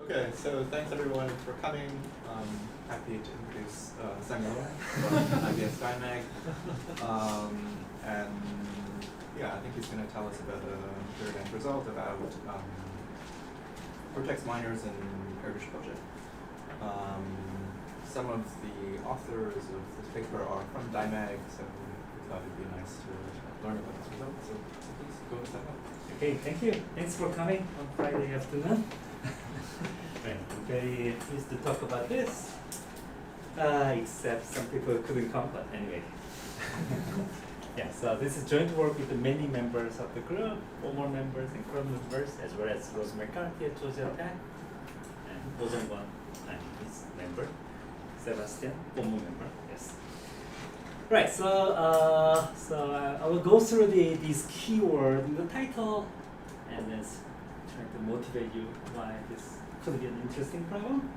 Okay, so thanks everyone for coming. Happy to introduce Samuel from IBS Dynamic. And yeah, I think he's going to tell us about a third end result about vertex-minors and Erdős-Pósa. Some of the authors of this paper are from DIMAG, so we thought it'd be nice to learn about this result. So please go and set up. Okay, thank you. Thanks for coming on Friday afternoon. Right, I'm very pleased to talk about this. Except some people couldn't come, but anyway. Yeah, so this is joint work with the many members of the group, former members and current members, as well as McCarty and O-joung Kwon, and his member, Sebastian, former member. Yes. Right. So I will go through these keywords in the title, and then try to motivate you why this could be an interesting problem.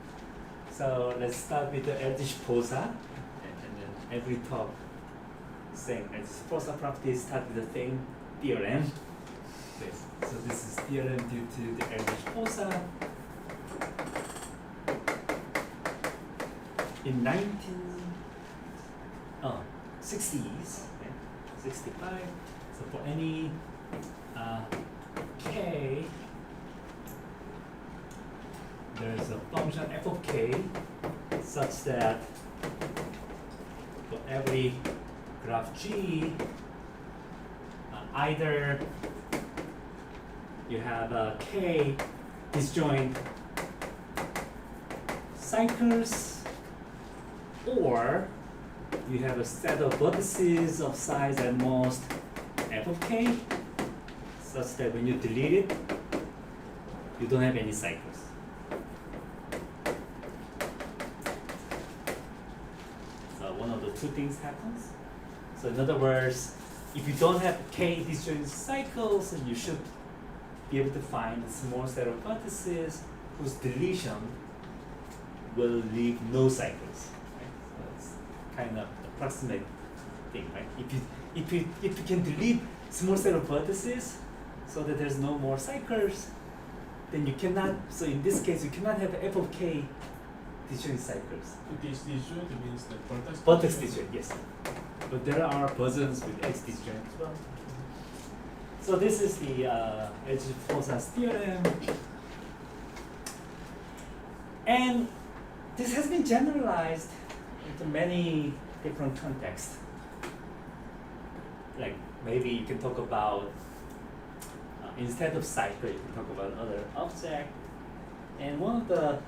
So let's start with the Erdős-Pósa, and then every talk saying Erdős-Pósa properties start with the same theorem. Yes. So this is theorem due to the Erdős-Pósa. In 1960s, 65. So for any k, there is a function f of k such that for every graph G, either you have a k disjoint cycles, or you have a set of vertices of size at most f of k, such that when you delete it, you don't have any cycles. So one of the two things happens. So in other words, if you don't have k disjoint cycles, then you should be able to find a small set of vertices whose deletion will leave no cycles. Kind of approximate thing, right? If you can delete small set of vertices so that there's no more cycles, then you cannot. So in this case, you cannot have f of k disjoint cycles. This disjoint means the vertex. Vertex disjoint, yes. But there are versions with X disjoint as well. So this is the Erdős-Pósa's theorem, and this has been generalized into many different contexts. Like maybe you can talk about instead of cycle, you can talk about other object. And one of the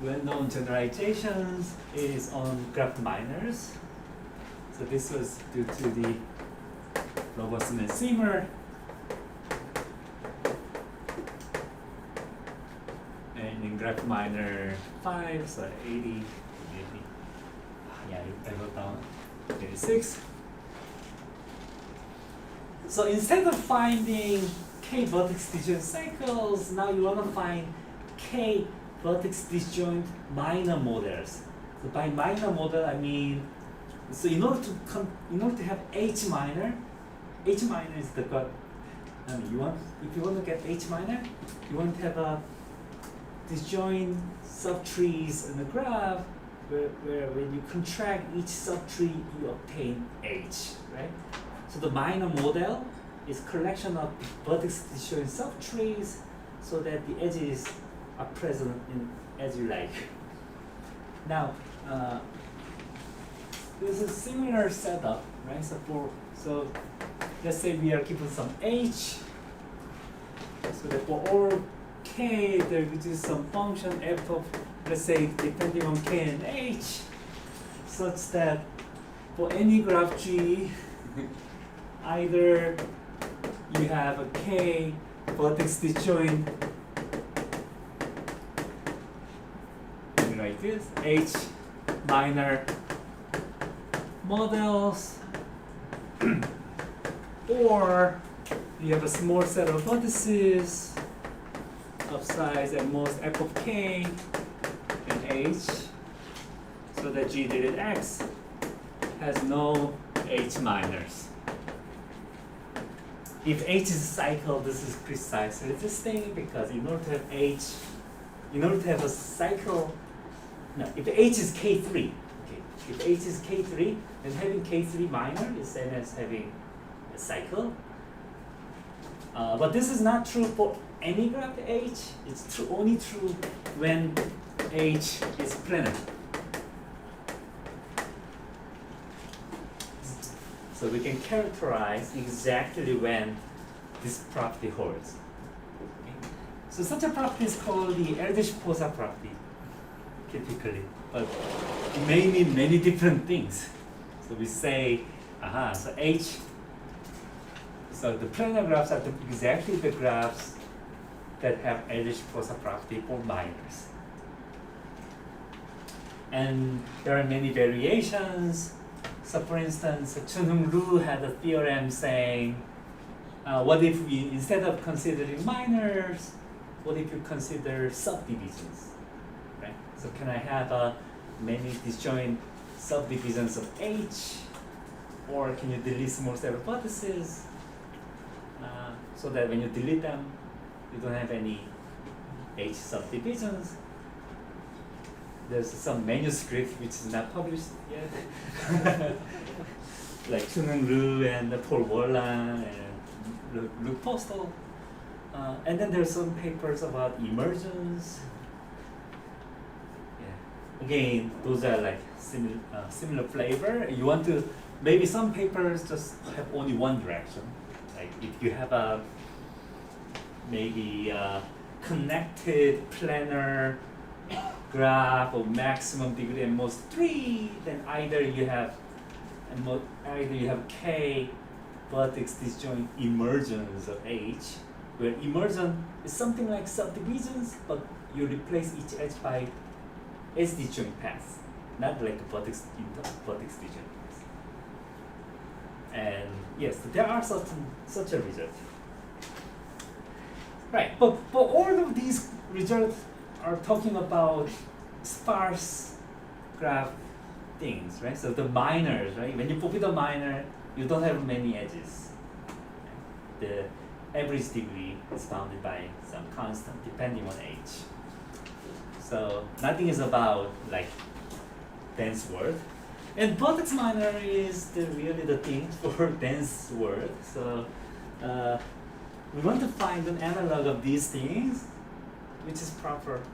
well-known generalizations is on graph minors. So this was due to the Robertson and Seymour. And in graph minor 5, so 80, yeah, I wrote down 86. So instead of finding k vertex disjoint cycles, now you want to find k vertex disjoint minor models. So by minor model, I mean, so in order to have H minor is the if you want to get H minor, you want to have a disjoint subtrees in the graph where when you contract each subtree, you obtain H, right? So the minor model is collection of vertex disjoint subtrees so that the edges are present in as you like. Now, this is a similar setup, right? So let's say we are given some H, so that for all k, there is some function f of, let's say, depending on k and h, such that for any graph G, either you have a k vertex disjoint, like this, H minor models, or you have a small set of vertices of size at most f of k and h, so that G deleted X has no H minors. if H is a cycle, this is precisely this thing, because in order to have H, in order to have a cycle, no, if H is K3, okay, if H is K3, then having K3 minor is same as having a cycle. But this is not true for any graph H. It's true, only true when H is planar. So we can characterize exactly when this property holds. Okay. So such a property is called the Erdős-Pósa property, typically. But it may mean many different things. So we say, so H, so the planar graphs are exactly the graphs that have Erdős-Pósa property for minors. And there are many variations. So for instance, Chun-Hung Ryu had a theorem saying, what if we, instead of considering minors, what if you consider subdivisions, right? So can I have many disjoint subdivisions of H, or can you delete small set of vertices, so that when you delete them, you don't have any H subdivisions? There's some manuscript which is not published yet, like Chun-Hung Ryu and Paul Warlan and Luc Postel. And then there's some papers about emergence. Yeah. Again, those are like similar flavor. You want to, maybe some papers just have only one direction. Like if you have a maybe connected planar graph of maximum degree and most 3, then either you have K vertex disjoint emergence of H, where emergence is something like subdivisions, but you replace each edge by S disjoint paths, not like a vertex disjoint paths. And yes, there are such a result. Right, but all of these results are talking about sparse graph things, right? So the minors, right? When you forbid a minor, you don't have many edges. The average degree is bounded by some constant depending on H. So nothing is about like dense word. And vertex-minor is really the thing for dense word. So we want to find an analog of these things which is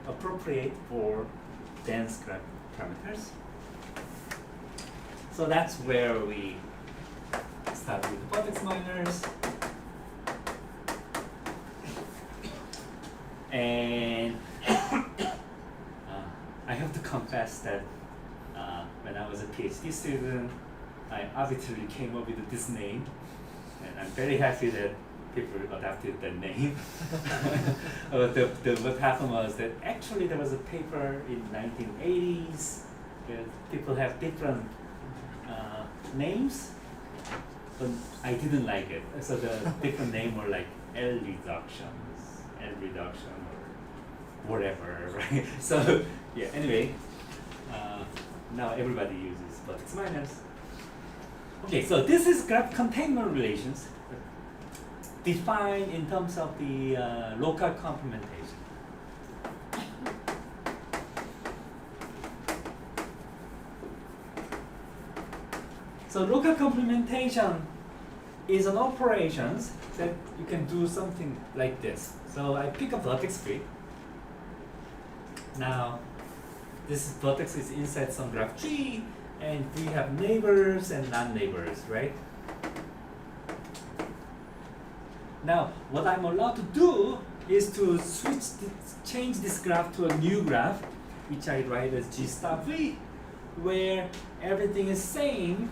appropriate for dense graph parameters. So that's where we start with vertex-minors. And I have to confess that when I was a PhD student, I arbitrarily came up with this name, and I'm very happy that people adopted that name. What happened was that actually there was a paper in 1980s where people have different names, but I didn't like it. So the different name were like L reduction, or whatever, right? So yeah, anyway, now everybody uses vertex-minors. Okay, so this is graph containment relations defined in terms of the local complementation. So local complementation is an operation that you can do something like this. So I pick a vertex free. Now this vertex is inside some graph G, and we have neighbors and non-neighbors, right? Now, what I'm allowed to do is to change this graph to a new graph, which I write as G star V, where everything is same,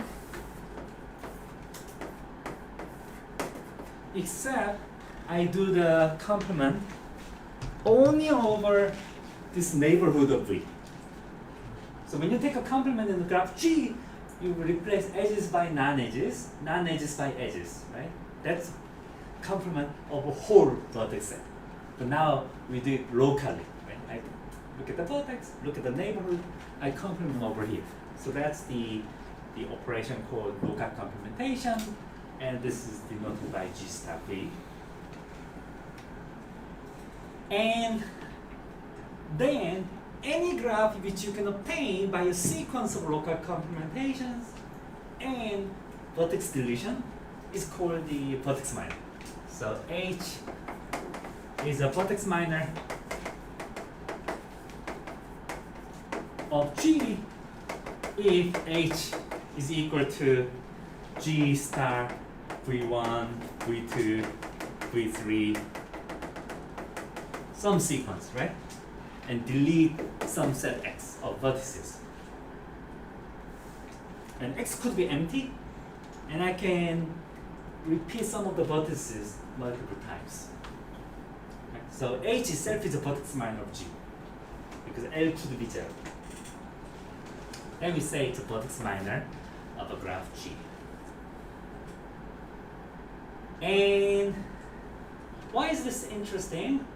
except I do the complement only over this neighborhood of V. So when you take a complement in the graph G, you replace edges by non-edges, non-edges by edges, right? That's complement of a whole vertex set. But now we do it locally, right? I look at the vertex, look at the neighborhood, I complement over here. So that's the operation called local complementation. and this is denoted by G star V. And then any graph which you can obtain by a sequence of local complementations and vertex deletion is called the vertex-minor. So H is a vertex-minor of G if H is equal to G star V1, V2, V3, some sequence, right? And delete some set X of vertices. And X could be empty, and I can repeat some of the vertices multiple times. Right? So H itself is a vertex-minor of G, because L could be 0. Then we say it's a vertex-minor of a graph G. And why is this interesting?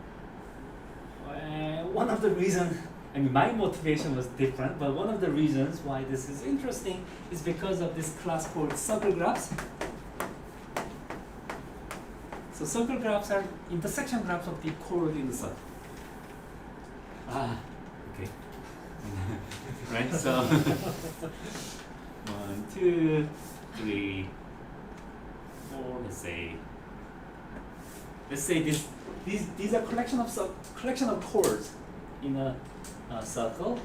One of the reasons, I mean, my motivation was different, but one of the reasons why this is interesting is because of this class called circle graphs. So circle graphs are intersection graphs of the chord in the circle. Ah, okay. Right, so 1, 2, 3, 4, let's say these are collection of chords in a circle.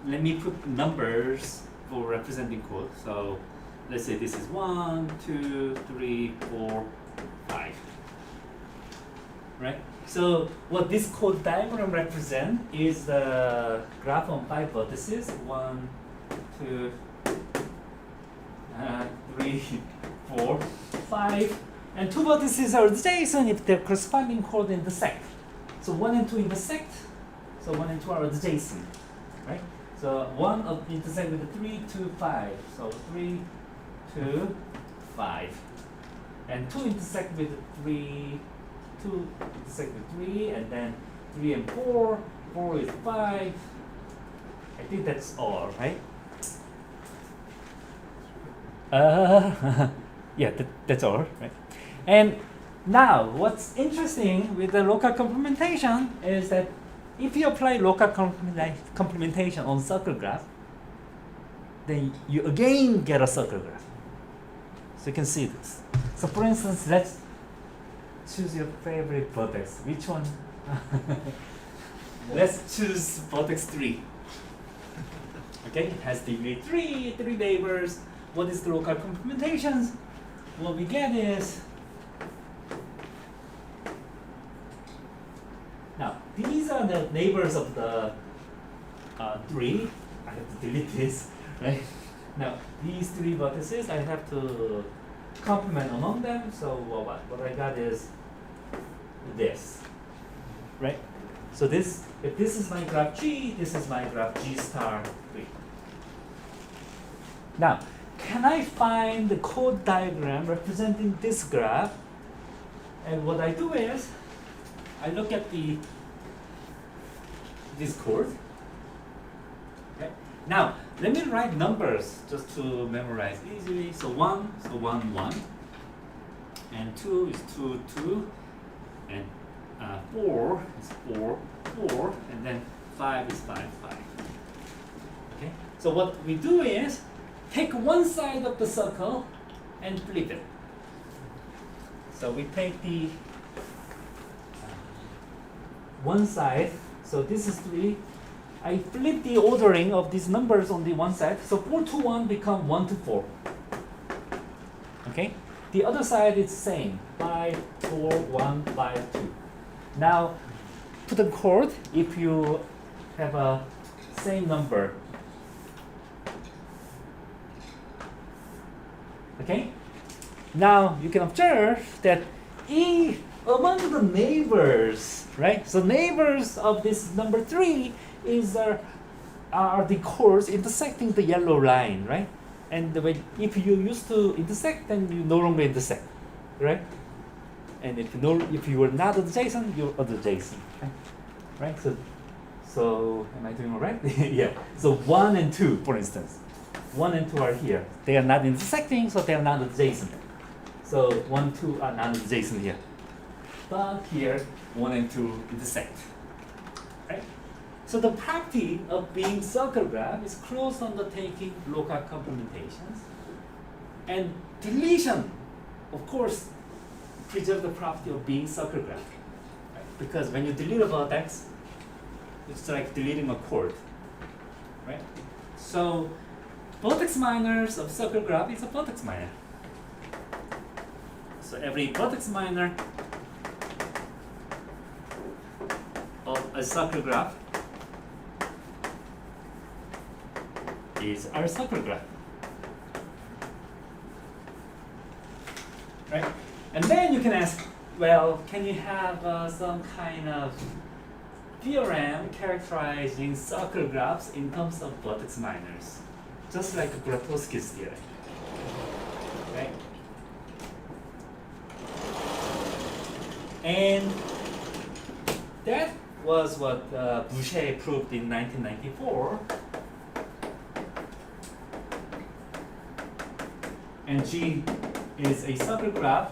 Let me put numbers for representing chords. So let's say this is 1, 2, 3, 4, 5. Right? So what this chord diagram represents is the graph on 5 vertices. 1, 2, 3, 4, 5. And 2 vertices are adjacent if their corresponding chord intersect. So 1 and 2 intersect. So 1 and 2 are adjacent, right? So 1 intersect with 3, 2, 5. So 3, 2, 5. And 2 intersect with 3, 2 intersect with 3, and then 3 and 4. 4 is 5. I think that's all, right? Yeah, that's all, right? And now, what's interesting with the local complementation is that if you apply local complementation on circle graph, then you again get a circle graph. So you can see this. So for instance, let's choose your favorite vertex. Which one? Let's choose vertex 3. Okay, it has degree 3 neighbors. What is the local complementations? What we get is, now these are the neighbors of the 3. I have to delete this, right? Now these 3 vertices I have to complement among them. So what I got is this, right? So this, if this is my graph G, this is my graph G star 3. Now, can I find the chord diagram representing this graph? And what I do is, I look at this chord. Okay. Now, let me write numbers just to memorize easily. So 1, 1. And 2 is 2, 2. And 4 is 4, 4. And then 5 is 5, 5. Okay. So what we do is, take one side of the circle and flip it. So we take the one side, so this is 3. I flip the ordering of these numbers on the one side. So 4 to 1 become 1 to 4. Okay? The other side is same. 5, 4, 1, 5, 2. Now, put a chord if you have a same number. Okay? Now you can observe that among the neighbors, right? So neighbors of this number 3 are the chords intersecting the yellow line, right? And if you used to intersect, then you no longer intersect, right? And if you were not adjacent, you're adjacent, right? So am I doing all right? Yeah. So 1 and 2, for instance. 1 and 2 are here. They are not intersecting, so they are not adjacent. So 1, 2 are not adjacent here. But here, 1 and 2 intersect. Right? So the property of being circle graph is close undertaking local complementations. And deletion, of course, preserve the property of being circle graph. Right? Because when you delete a vertex, it's like deleting a chord. Right? So vertex-minors of circle graph is a vertex-minor. So every vertex-minor of a circle graph is our circle graph. Right? And then you can ask, well, can you have some kind of theorem characterizing circle graphs in terms of vertex-minors? Just like Grotowski's theorem. Right? And that was what Boucher proved in 1994. And G is a circle graph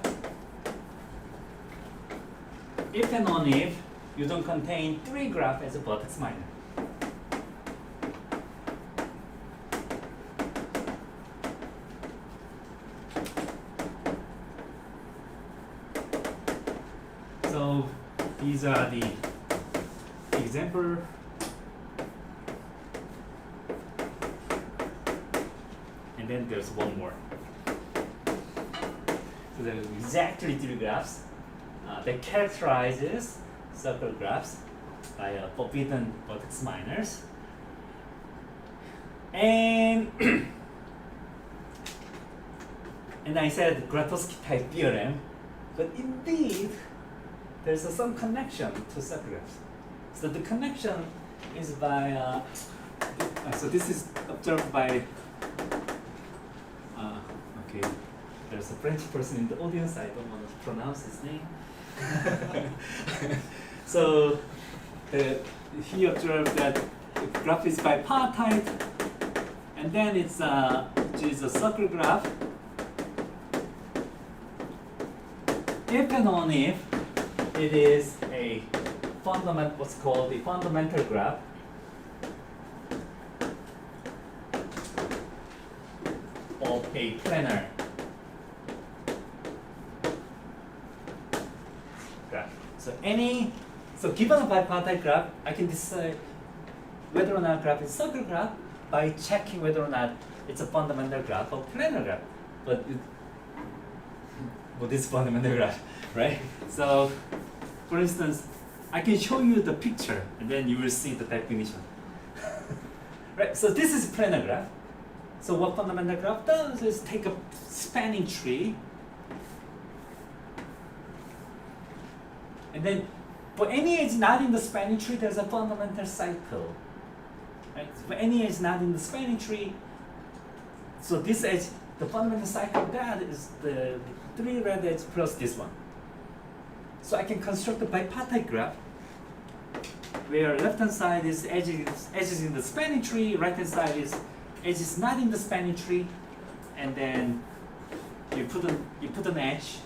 if and only if you don't contain 3 graphs as a vertex minor. So these are the example. And then there's one more. So there are exactly 3 graphs that characterizes circle graphs by forbidden vertex minors. And and I said Grotowski type theorem, but indeed there's some connection to circle graphs. So the connection is by so this is observed by okay. There's a French person in the audience, I don't want to pronounce his name. So he observed that the graph is bipartite, and then it's a circle graph if and only if it is a what's called the fundamental graph of a planar graph. So given a bipartite graph, I can decide whether or not graph is circle graph by checking whether or not it's a fundamental graph or planar graph. But this fundamental graph, right? So, for instance, I can show you the picture, and then you will see the definition. Right? So this is planar graph. So what fundamental graph does is take a spanning tree, and then for any edge not in the spanning tree, there's a fundamental cycle. Right? For any edge not in the spanning tree, so this edge, the fundamental cycle of that is the 3 red edges plus this one. So I can construct a bipartite graph where left hand side is edges in the spanning tree, right hand side is edges not in the spanning tree, and then you put an edge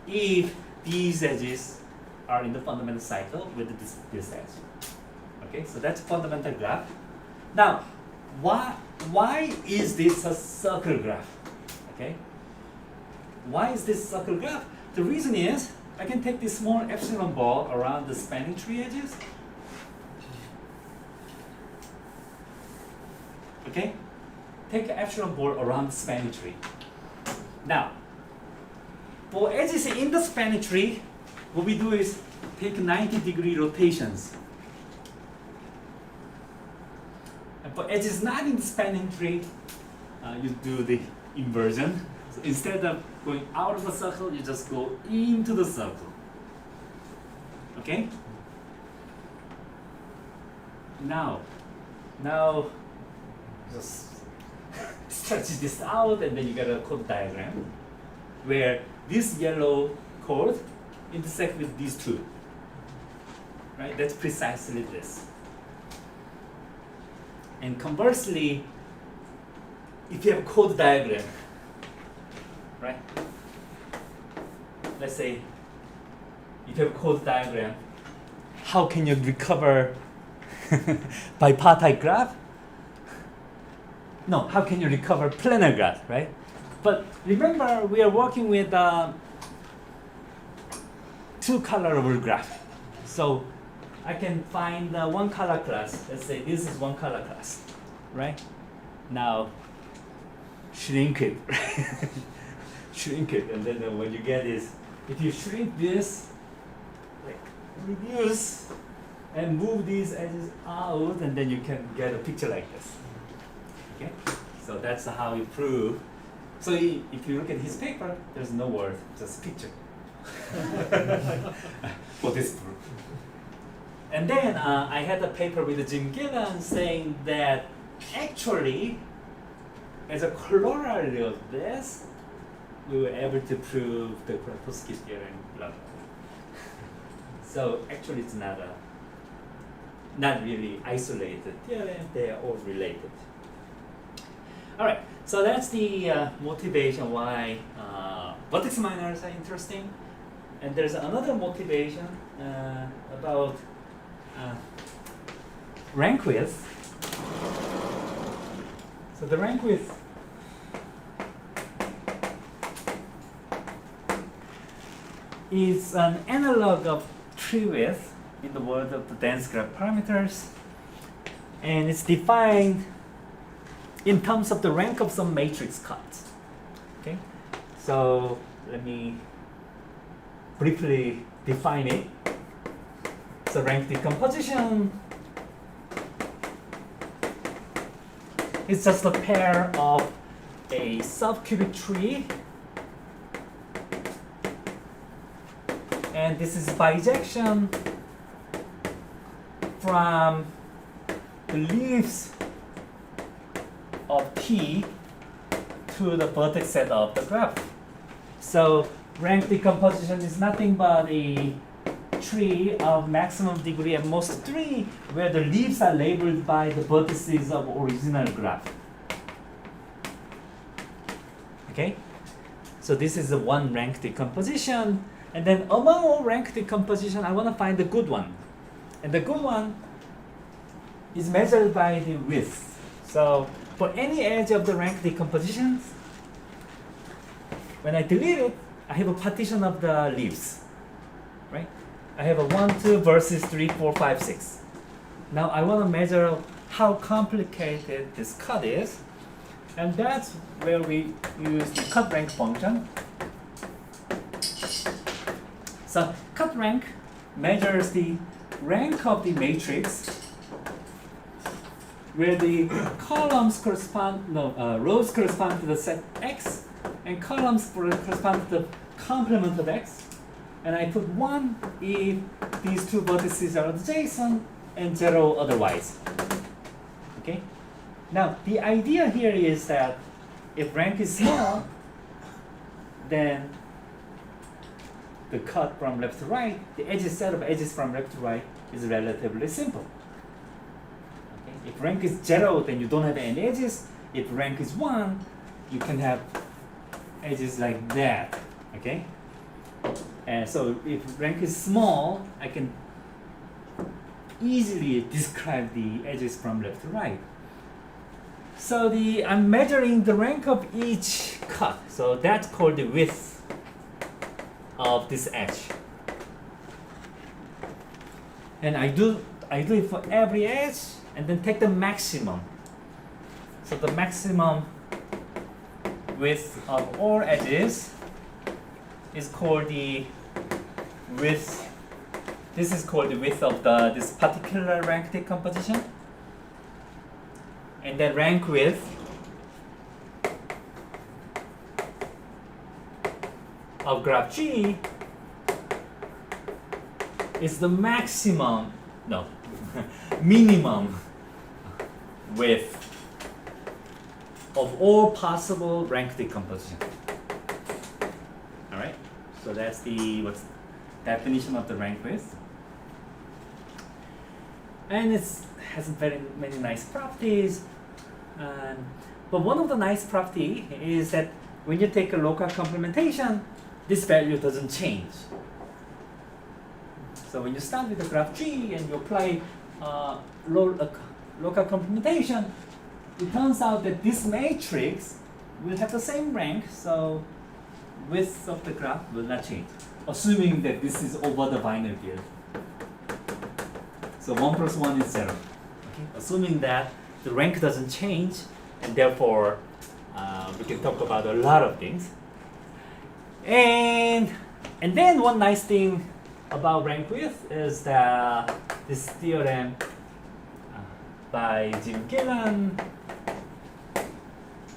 if these edges are in the fundamental cycle with this edge. Okay, so that's fundamental graph. Now, why is this a circle graph? Okay, why is this circle graph? The reason is I can take this small epsilon ball around the spanning tree edges. Okay, take an epsilon ball around the spanning tree. Now, for edges in the spanning tree, what we do is take 90-degree rotations. And for edges not in the spanning tree, you do the inversion. So instead of going out of the circle, you just go into the circle. Okay? Now, just stretch this out, and then you get a chord diagram where this yellow chord intersect with these two. Right? That's precisely this. And conversely, if you have a code diagram, right? Let's say if you have a code diagram, how can you recover bipartite graph? No, how can you recover planar graph, right? But remember, we are working with two colorable graph. So I can find one color class. Let's say this is one color class, right? Now shrink it, shrink it, and then what you get is, if you shrink this, like reduce and move these edges out, and then you can get a picture like this. Okay, so that's how you prove. So if you look at his paper, there's no word, just picture for this proof. And then I had a paper with Jim Gillan saying that actually, as a corollary of this, we were able to prove the Kropotkin theorem, blah blah. So actually, it's not really isolated theorem. They are all related. All right. So that's the motivation why vertex-minors are interesting. And there's another motivation about rank width. So the rank width is an analog of tree width in the world of the dense graph parameters, and it's defined in terms of the rank of some matrix cut. Okay, so let me briefly define it. So rank decomposition is just a pair of a subcubic tree, and this is bijection from the leaves of T to the vertex set of the graph. So rank decomposition is nothing but a tree of maximum degree at most 3, where the leaves are labeled by the vertices of original graph. Okay? So this is the one rank decomposition, and then among all rank decomposition, I want to find the good one. And the good one is measured by the width. So for any edge of the rank decompositions, when I delete it, I have a partition of the leaves, right? I have a 1, 2 versus 3, 4, 5, 6. Now I want to measure how complicated this cut is, and that's where we use the cut rank function. So cut rank measures the rank of the matrix where the columns correspond, rows correspond to the set X, and columns correspond to the complement of X. And I put 1 if these two vertices are adjacent, and 0 otherwise. Okay? Now, the idea here is that if rank is small, then the cut from left to right, the edges set of edges from left to right is relatively simple. Okay? If rank is 0, then you don't have any edges. If rank is 1, you can have edges like that. Okay? And so if rank is small, I can easily describe the edges from left to right. So I'm measuring the rank of each cut. So that's called the width of this edge. And I do it for every edge, and then take the maximum. So the maximum width of all edges is called the width. This is called the width of this particular rank decomposition. And then rank width of graph G is the maximum, no, minimum width of all possible rank decomposition. All right, so that's the definition of the rank width, and it has very many nice properties. But one of the nice property is that when you take a local complementation, this value doesn't change. So when you start with the graph G and you apply local complementation, it turns out that this matrix will have the same rank, so width of the graph will not change, assuming that this is over the binary field. So 1 plus 1 is 0. Okay? Assuming that the rank doesn't change, and therefore we can talk about a lot of things. And then one nice thing about rank width is that this theorem by Jim Gillan,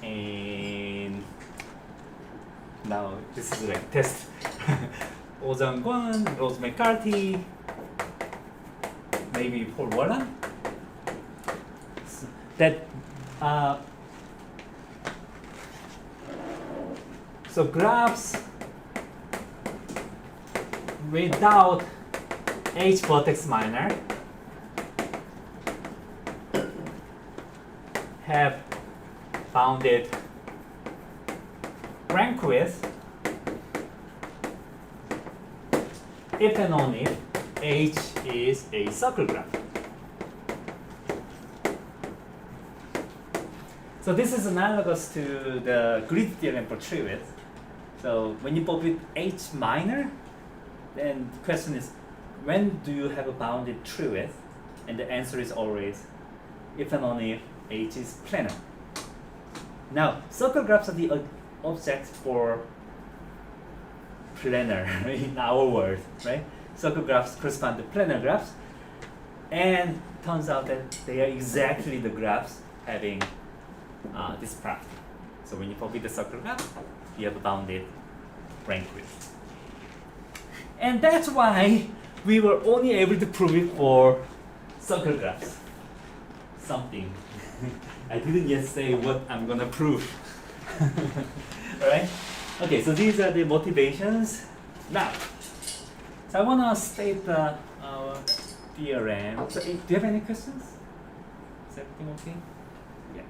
and now this is like test. O-joung Kwon, Rose McCarty, maybe Paul Wallan. That so graphs without H vertex minor have bounded rank width if and only if H is a circle graph. So this is analogous to the grid theorem for tree width. So when you put with H minor, then the question is, when do you have a bounded tree width? And the answer is always if and only if H is planar. Now, circle graphs are the objects for planar in our world, right? Circle graphs correspond to planar graphs, and turns out that they are exactly the graphs having this property. So when you copy the circle graph, you have a bounded rank width. And that's why we were only able to prove it for circle graphs. Something. I didn't yet say what I'm gonna prove. Alright? Okay, so these are the motivations. Now, so I wanna state our theorem. So, do you have any questions? Is everything okay? Yeah.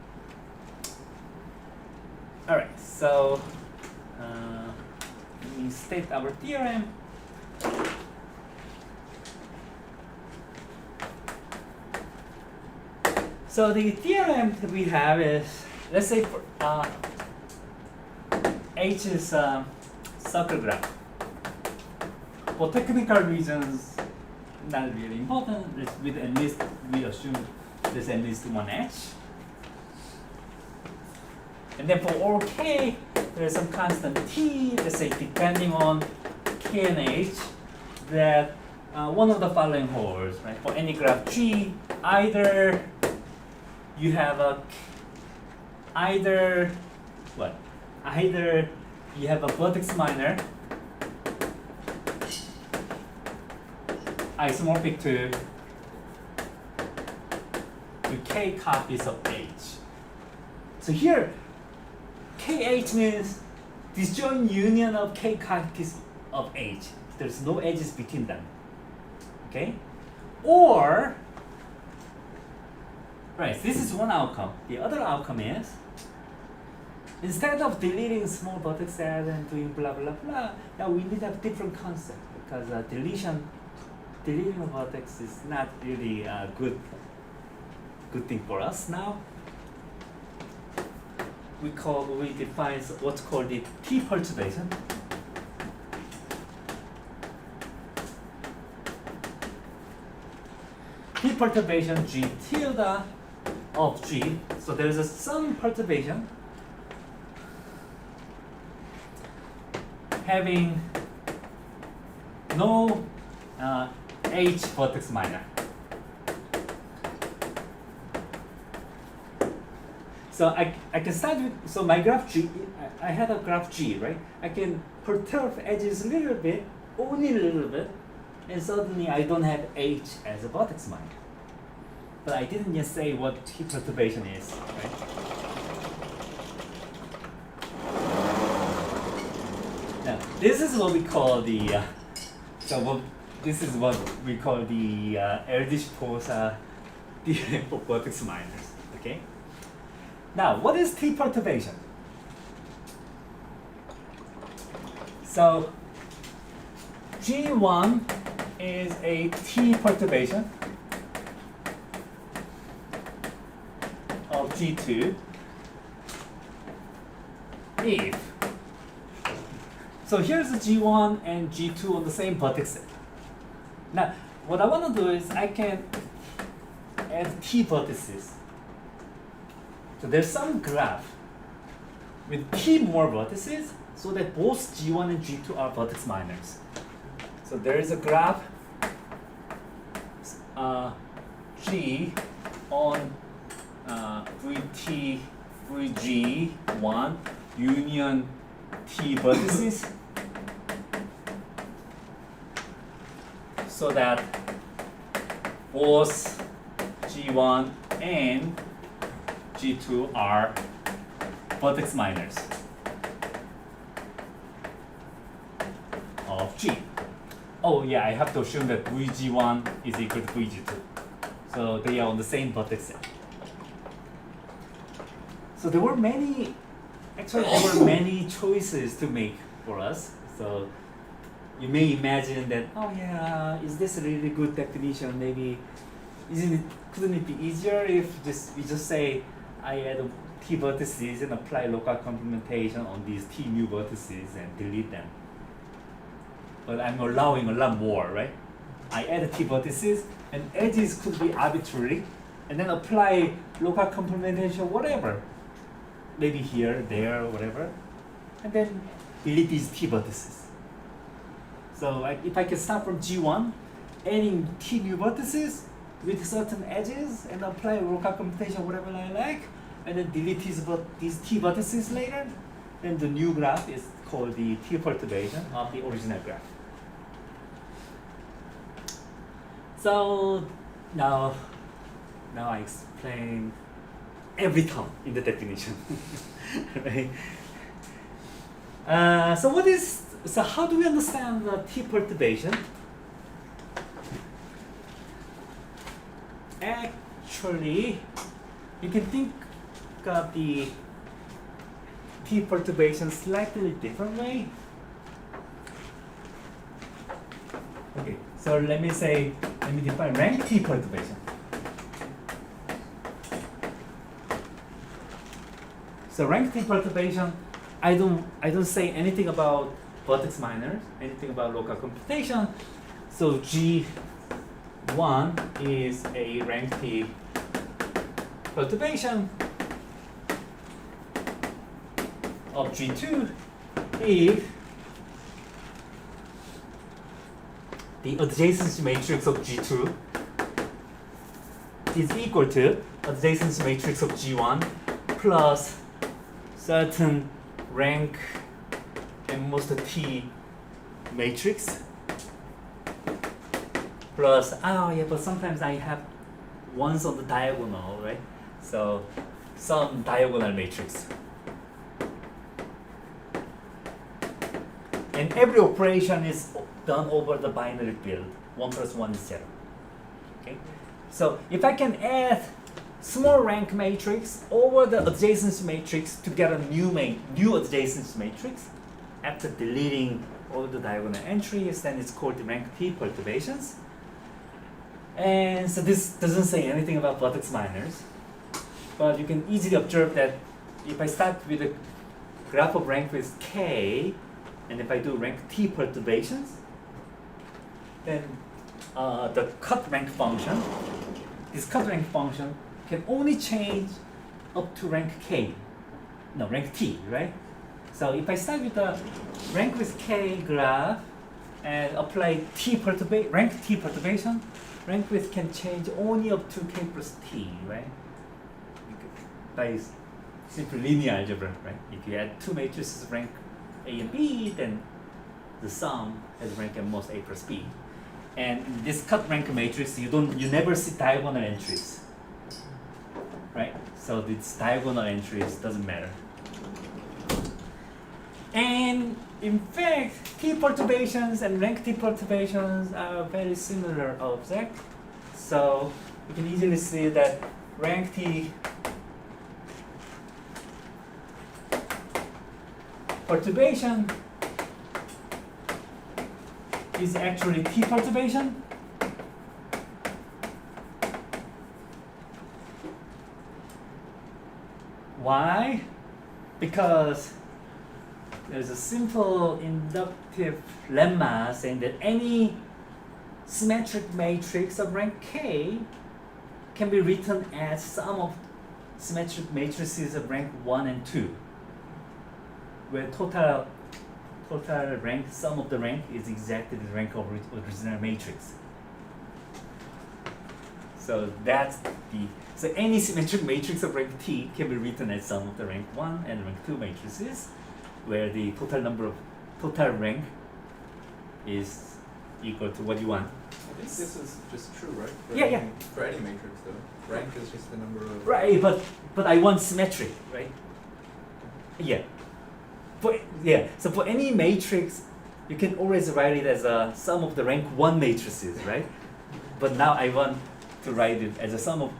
Alright, so let me state our theorem. So the theorem that we have is, let's say for, H is a circle graph. For technical reasons, not really important. With at least, we assume there's at least one H. And then for all K, there's some constant T, let's say depending on K and H, that one of the following holds, right? For any graph G, either you have either you have a vertex-minor isomorphic to K copies of H. So here, KH means disjoint union of K copies of H. There's no edges between them. Okay? Or, right, this is one outcome. The other outcome is, instead of deleting small vertex and doing blah blah blah, now we need to have different concept, because deleting a vertex is not really a good thing for us now. We define what's called the T perturbation. T perturbation G tilde of G. So there is some perturbation having no H vertex minor. So I can start with, so my graph G, I had a graph G, right? I can perturb edges a little bit, only a little bit, and suddenly I don't have H as a vertex minor. But I didn't yet say what T perturbation is, right? Now, this is what we call the, this is what we call the Erdős-Pósa theorem for vertex minors, okay? Now, what is T perturbation? So G1 is a T perturbation of G2 if, so here's the G1 and G2 on the same vertex set. Now, what I want to do is I can add T vertices. So there's some graph with T more vertices so that both G1 and G2 are vertex-minors. So there is a graph G on VT, VG1 union T vertices so that both G1 and G2 are vertex-minors of G. Oh yeah, I have to assume that VG1 is equal to VG2. So they are on the same vertex set. So there were many choices to make for us. So you may imagine that, oh yeah, is this a really good definition? Maybe couldn't it be easier if we just say I add T vertices and apply local complementation on these T new vertices and delete them. But I'm allowing a lot more, right? I add T vertices and edges could be arbitrary and then apply local complementation, whatever. Maybe here, there, whatever. And then delete these T vertices. So if I can start from G1, adding T new vertices with certain edges and apply local computation, whatever I like, and then delete these T vertices later, then the new graph is called the T perturbation of the original graph. So now I explain every term in the definition. Right? So how do we understand the T perturbation? Actually, you can think of the T perturbation slightly different way. Okay, so let me define rank T perturbation. So rank T perturbation, I don't say anything about vertex-minors, anything about local computation. So G1 is a rank T perturbation of G2 if the adjacency matrix of G2 is equal to adjacency matrix of G1 plus certain rank and most T matrix plus, but sometimes I have ones on the diagonal, right? So some diagonal matrix. And every operation is done over the binary field. 1 plus 1 is 0. Okay? So if I can add small rank matrix over the adjacency matrix to get a new adjacency matrix after deleting all the diagonal entries, then it's called the rank T perturbations. And so this doesn't say anything about vertex-minors, but you can easily observe that if I start with a graph of rank with K, and if I do rank T perturbations, then the cut rank function, this cut rank function can only change up to rank K, no, rank T, right? So if I start with the rank with K graph and apply rank T perturbation, rank width can change only up to K plus T, right? By simple linear algebra, right? If you add two matrices rank A and B, then the sum has rank at most A plus B. And in this cut rank matrix, you never see diagonal entries, right? So these diagonal entries doesn't matter. And in fact, T perturbations and rank T perturbations are very similar objects. So you can easily see that rank T perturbation is actually T perturbation. Why? Because there's a simple inductive lemma saying that any symmetric matrix of rank K can be written as sum of symmetric matrices of rank 1 and 2, where total rank, sum of the rank is exactly the rank of original matrix. So that's so any symmetric matrix of rank T can be written as sum of the rank 1 and rank 2 matrices, where the total rank is equal to what you want. I think this is just true, right? For Yeah, any, yeah. For any matrix, though, rank is just the number of. Right, but I want symmetric, right? Yeah. So for any matrix, you can always write it as a sum of the rank 1 matrices, right? But now I want to write it as a sum of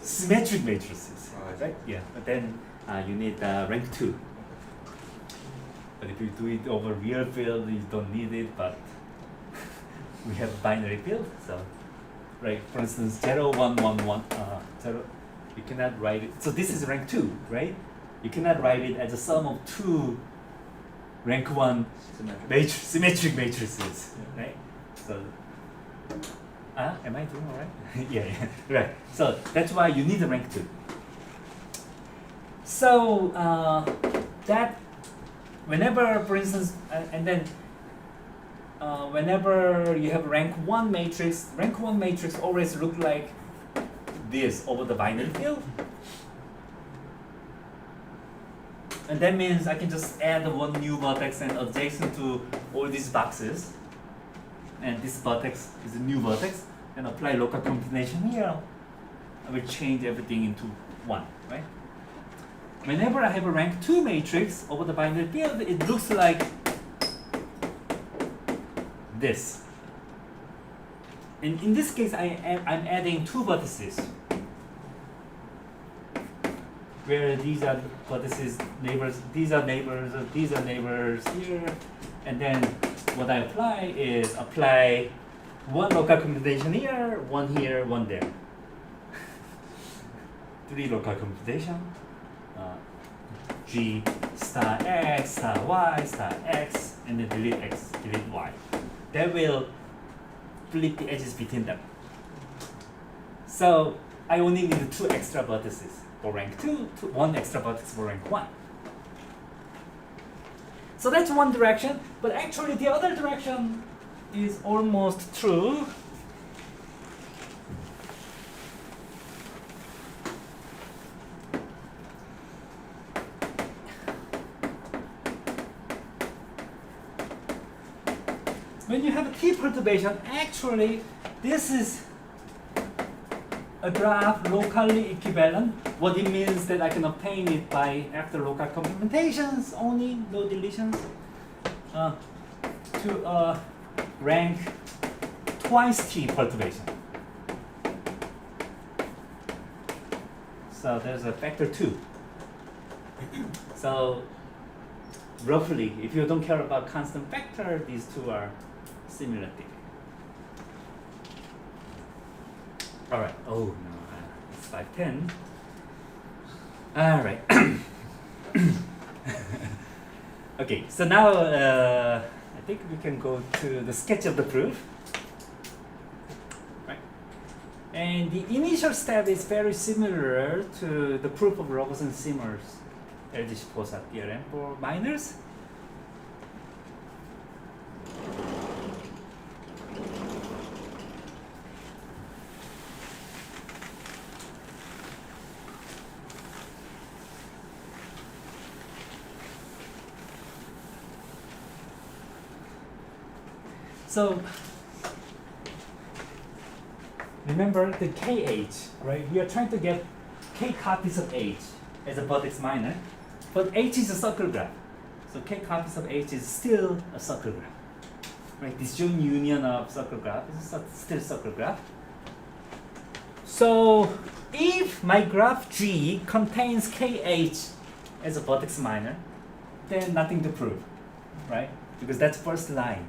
symmetric matrices, right? Yeah. But then you need rank 2. But if you do it over real field, you don't need it. But we have a binary field, so right. For instance, 0, 1, 1, 1, 0. You cannot write it. So this is rank 2, right? You cannot write it as a sum of 2 rank 1 symmetric matrices, right? So, am I doing all right? yeah, right. So that's why you need a rank 2. So that whenever, for instance, and then whenever you have rank 1 matrix always look like this over the binary field. And that means I can just add one new vertex and adjacent to all these boxes. And this vertex is a new vertex. And apply local combination here. I will change everything into 1, right? Whenever I have a rank 2 matrix over the binary field, it looks like this. And in this case, I'm adding 2 vertices, where these are vertices, neighbors, these are neighbors here, and then what I apply is apply 1 local computation here, 1 here, 1 there. 3 local computation, G star X, star Y, star X, and then delete X, delete Y. That will split the edges between them. So I only need 2 extra vertices for rank 2, 1 extra vertex for rank 1. So that's one direction, but actually the other direction is almost true. When you have a T perturbation, actually this is a graph locally equivalent. What it means that I can obtain it by after local complementations only, no deletions, to rank twice T perturbation. So there's a factor 2. So roughly, if you don't care about constant factor, these two are similar thing. All right. Oh no, it's 5:10. All right. Okay. So now I think we can go to the sketch of the proof. Right. And the initial step is very similar to the proof of Robertson-Simmers Erdős-Pósa theorem for minors. So remember the KH, right? We are trying to get K copies of H as a vertex-minor, but H is a circle graph. So K copies of H is still a circle graph, right? Disjoint union of circle graph is still circle graph. So if my graph G contains KH as a vertex-minor, then nothing to prove, right? Because that's first line.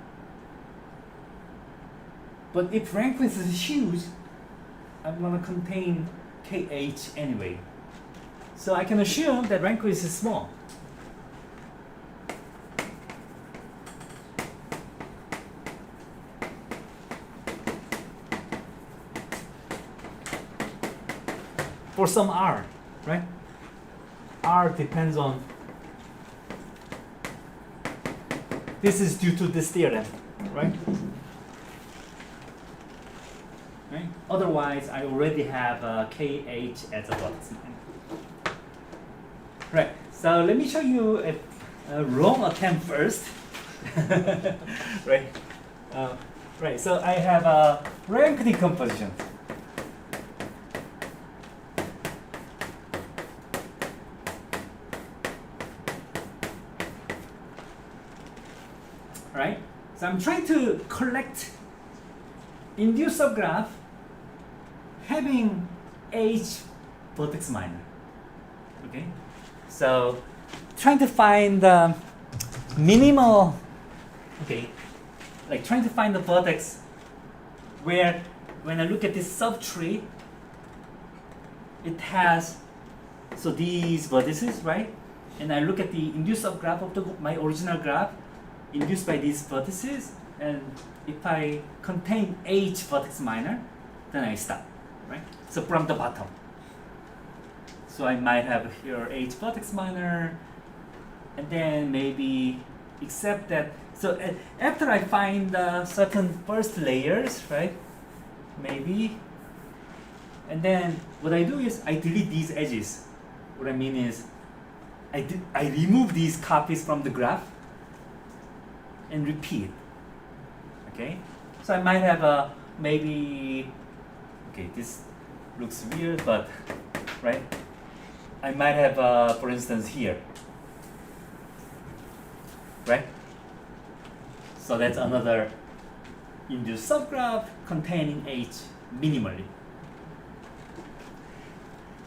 But if rank width is huge, I'm gonna contain KH anyway. So I can assume that rank width is small. For some R, right? R depends on, this is due to this theorem, right? Right? Otherwise, I already have KH as a vertex minor. Right, so let me show you a wrong attempt first. Right, right. So I have a rank decomposition. Right, so I'm trying to collect induced subgraph having H vertex minor. Okay, so trying to find the minimal, okay, like trying to find the vertex where when I look at this subtree, it has, so these vertices, right? And I look at the induced subgraph of my original graph induced by these vertices, and if I contain H vertex minor, then I stop, right? So from the bottom. So I might have here H vertex minor, and then maybe, except that, so after I find certain first layers, right? Maybe, and then what I do is I delete these edges. What I mean is, I remove these copies from the graph and repeat. Okay, so I might have a maybe, okay, this looks weird, but right, I might have for instance here, right? So that's another induced subgraph containing H minimally.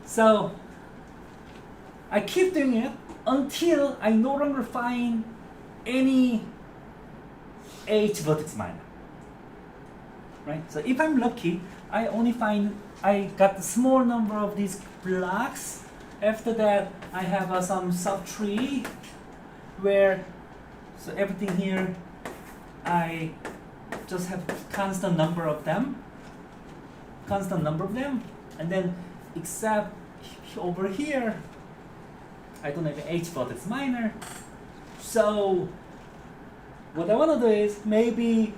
So I keep doing it until I no longer find any H vertex minor. Right? So if I'm lucky, I only find, I got a small number of these blocks. After that, I have some subtree where, so everything here, I just have constant number of them, and then except over here, I don't have H vertex minor. So what I want to do is maybe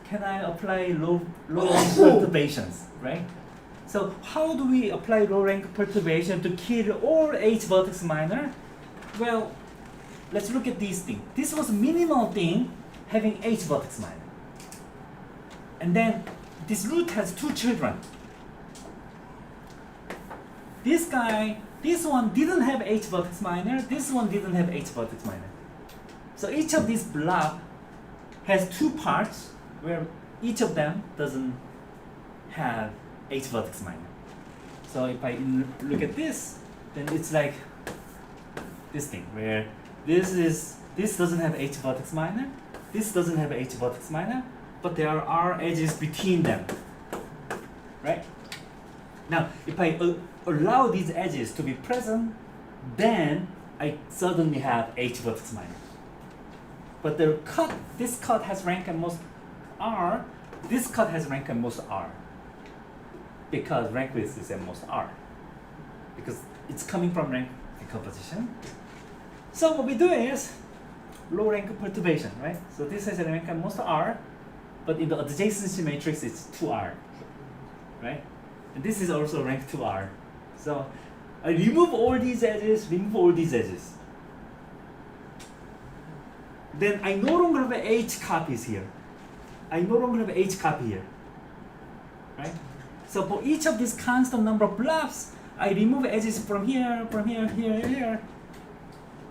can I apply low rank perturbations, right? So how do we apply low rank perturbation to kill all H vertex minor? Well, let's look at these things. This was minimal thing having H vertex minor. And then this root has two children. This guy, this one didn't have H vertex minor, this one didn't have H vertex minor. So each of these block has two parts where each of them doesn't have H vertex minor. So if I look at this, then it's like this thing where this doesn't have H vertex minor, this doesn't have H vertex minor, but there are edges between them, right? Now, if I allow these edges to be present, then I suddenly have H vertex minor. But this cut has rank at most R, this cut has rank at most R. Because rank width is at most R. Because it's coming from rank decomposition. So what we do is low rank perturbation, right? So this has a rank at most R, but in the adjacency matrix it's 2R, right? And this is also rank 2R. So I remove all these edges, Then I no longer have H copies here. I no longer have H copy here, right? So for each of these constant number of blobs, I remove edges from here, here.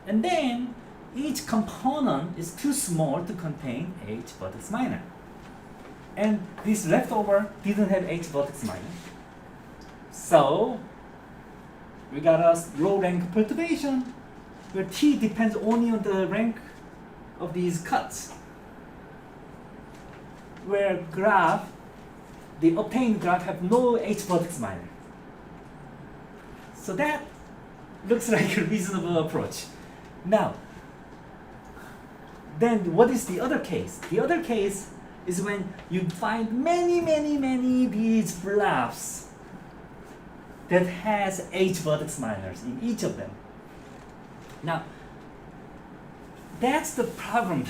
And then each component is too small to contain H vertex minor. And this leftover didn't have H vertex minor. So we got a low rank perturbation where t depends only on the rank of these cuts. Where the obtained graph have no h vertex minor. So that looks like a reasonable approach. Now, then what is the other case? The other case is when you find many these graphs that has h vertex minors in each of them. Now, that's the problem.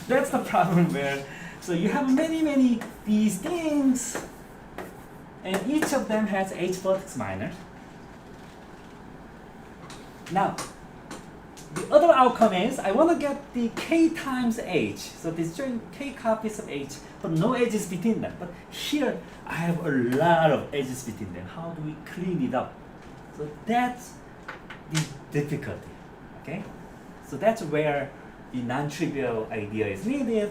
That's the problem where, so you have many these things, and each of them has h vertex minors. Now, the other outcome is I want to get the k times h, so disjoint k copies of h, but no edges between them. But here I have a lot of edges between them. How do we clean it up? So that's the difficulty. Okay, so that's where the non-trivial idea is needed.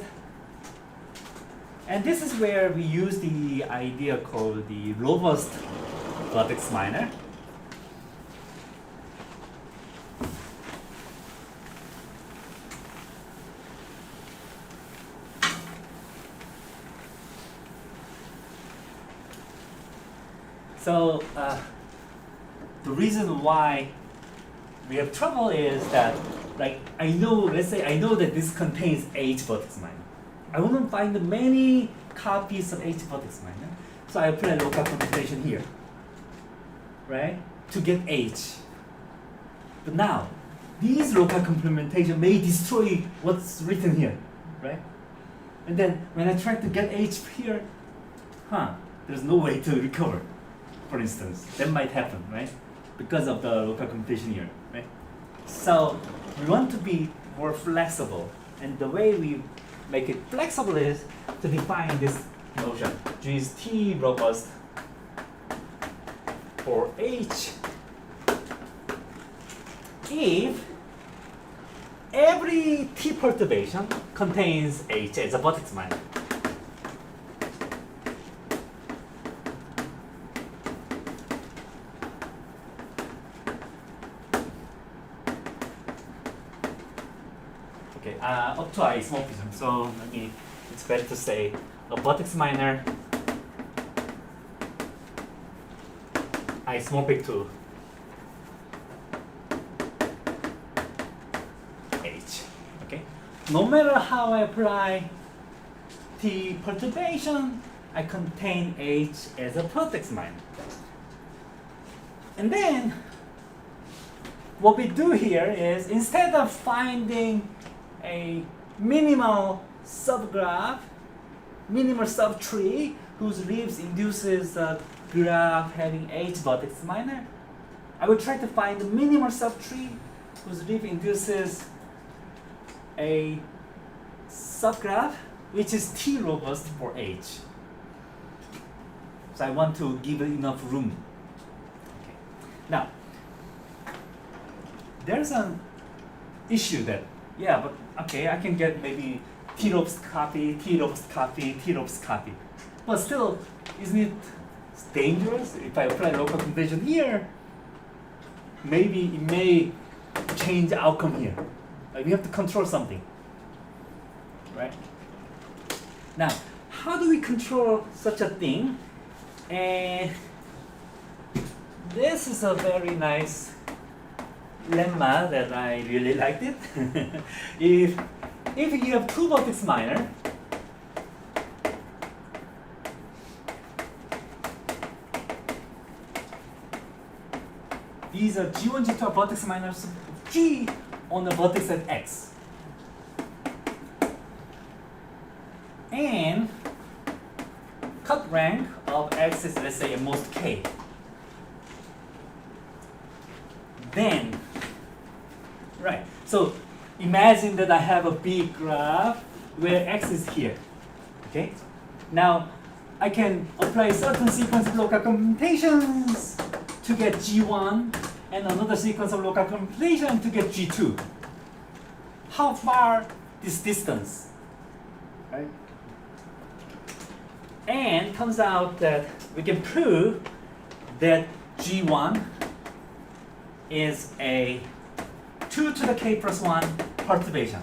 And this is where we use the idea called the robust vertex minor. So the reason why we have trouble is that, like, let's say I know that this contains h vertex minor. I want to find many copies of h vertex minor, so I apply local computation here, right, to get h. But now, these local complementation may destroy what's written here, right? And then when I try to get h here, there's no way to recover. For instance, that might happen, right? Because of the local computation here, right? So we want to be more flexible, and the way we make it flexible is to define this notion. G is T robust for H if every T perturbation contains H as a vertex minor. Up to isomorphism. So it's better to say a vertex minor isomorphic to H. Okay. No matter how I apply T perturbation, I contain H as a vertex minor. And then what we do here is, instead of finding a minimal subgraph, minimal subtree whose leaves induces a graph having h vertex minor, I will try to find a minimal subtree whose leaf induces a subgraph which is T robust for h. So I want to give it enough room. Okay. Now, there's an issue that, yeah, but okay, I can get maybe T robust copy, T robust copy, T robust copy. But still, isn't it dangerous if I apply local computation here? Maybe it may change the outcome here. Like we have to control something, right? Now, how do we control such a thing? And this is a very nice lemma that I really liked it. if you have two vertex minor, these are G1, G2 are vertex minors of G on the vertex at X. And cut rank of X is, let's say, at most K. Then, right, so imagine that I have a big graph where X is here, okay? Now, I can apply certain sequence of local computations to get G1 and another sequence of local computation to get G2. How far this distance, right? And turns out that we can prove that G1 is a 2 to the k plus 1 perturbation